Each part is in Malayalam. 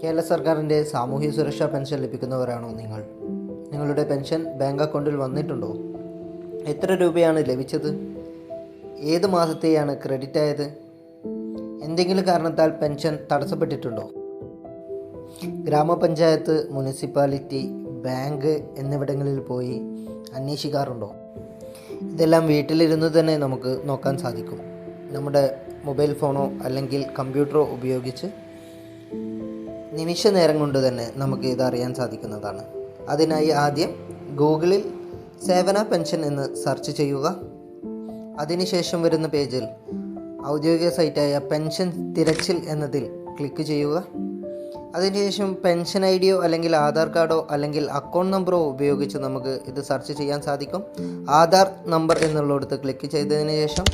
കേരള സർക്കാരിൻ്റെ സാമൂഹ്യ സുരക്ഷാ പെൻഷൻ ലഭിക്കുന്നവരാണോ നിങ്ങൾ? നിങ്ങളുടെ പെൻഷൻ ബാങ്ക് അക്കൗണ്ടിൽ വന്നിട്ടുണ്ടോ? എത്ര രൂപയാണ് ലഭിച്ചത്? ഏത് മാസത്തെയാണ് ക്രെഡിറ്റ് ആയത്? എന്തെങ്കിലും കാരണത്താൽ പെൻഷൻ തടസ്സപ്പെട്ടിട്ടുണ്ടോ? ഗ്രാമപഞ്ചായത്ത്, മുനിസിപ്പാലിറ്റി, ബാങ്ക് എന്നിവിടങ്ങളിൽ പോയി അന്വേഷിക്കാറുണ്ടോ? ഇതെല്ലാം വീട്ടിലിരുന്ന് തന്നെ നമുക്ക് നോക്കാൻ സാധിക്കും. നമ്മുടെ മൊബൈൽ ഫോണോ അല്ലെങ്കിൽ കമ്പ്യൂട്ടറോ ഉപയോഗിച്ച് നിമിഷ നേരം കൊണ്ട് തന്നെ നമുക്ക് ഇത് അറിയാൻ സാധിക്കുന്നതാണ്. അതിനായി ആദ്യം ഗൂഗിളിൽ സേവന പെൻഷൻ എന്ന് സെർച്ച് ചെയ്യുക. അതിനുശേഷം വരുന്ന പേജിൽ ഔദ്യോഗിക സൈറ്റായ പെൻഷൻ തിരച്ചിൽ എന്നതിൽ ക്ലിക്ക് ചെയ്യുക. അതിനുശേഷം പെൻഷൻ ഐഡിയോ അല്ലെങ്കിൽ ആധാർ കാർഡോ അല്ലെങ്കിൽ അക്കൗണ്ട് നമ്പറോ ഉപയോഗിച്ച് നമുക്ക് ഇത് സെർച്ച് ചെയ്യാൻ സാധിക്കും. ആധാർ നമ്പർ എന്നുള്ളിടത്ത് ക്ലിക്ക് ചെയ്തതിന് ശേഷം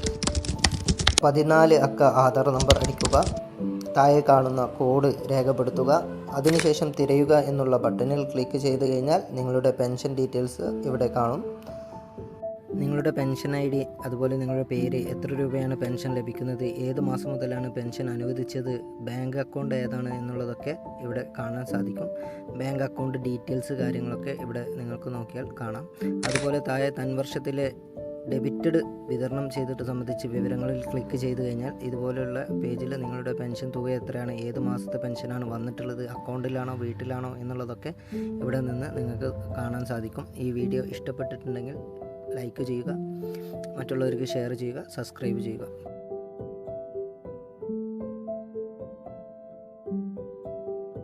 14 അക്ക ആധാർ നമ്പർ അടിക്കുക. താഴെ കാണുന്ന കോഡ് രേഖപ്പെടുത്തുക. അതിനുശേഷം തിരയുക എന്നുള്ള ബട്ടണിൽ ക്ലിക്ക് ചെയ്ത് കഴിഞ്ഞാൽ നിങ്ങളുടെ പെൻഷൻ ഡീറ്റെയിൽസ് ഇവിടെ കാണും. നിങ്ങളുടെ പെൻഷൻ ഐ ഡി, അതുപോലെ നിങ്ങളുടെ പേര്, എത്ര രൂപയാണ് പെൻഷൻ ലഭിക്കുന്നത്, ഏത് മാസം മുതലാണ് പെൻഷൻ അനുവദിച്ചത്, ബാങ്ക് അക്കൗണ്ട് ഏതാണ് എന്നുള്ളതൊക്കെ ഇവിടെ കാണാൻ സാധിക്കും. ബാങ്ക് അക്കൗണ്ട് ഡീറ്റെയിൽസ് കാര്യങ്ങളൊക്കെ ഇവിടെ നിങ്ങൾക്ക് നോക്കിയാൽ കാണാം. അതുപോലെ താഴെ തൻവർഷത്തിലെ ഡെബിറ്റഡ് വിതരണം ചെയ്തിട്ട് സംബന്ധിച്ച് വിവരങ്ങളിൽ ക്ലിക്ക് ചെയ്ത് കഴിഞ്ഞാൽ ഇതുപോലെയുള്ള പേജിൽ നിങ്ങളുടെ പെൻഷൻ തുക എത്രയാണ്, ഏത് മാസത്തെ പെൻഷനാണ് വന്നിട്ടുള്ളത്, അക്കൗണ്ടിലാണോ വീട്ടിലാണോ എന്നുള്ളതൊക്കെ ഇവിടെ നിന്ന് നിങ്ങൾക്ക് കാണാൻ സാധിക്കും. ഈ വീഡിയോ ഇഷ്ടപ്പെട്ടിട്ടുണ്ടെങ്കിൽ ലൈക്ക് ചെയ്യുക, മറ്റുള്ളവർക്ക് ഷെയർ ചെയ്യുക, സബ്സ്ക്രൈബ് ചെയ്യുക.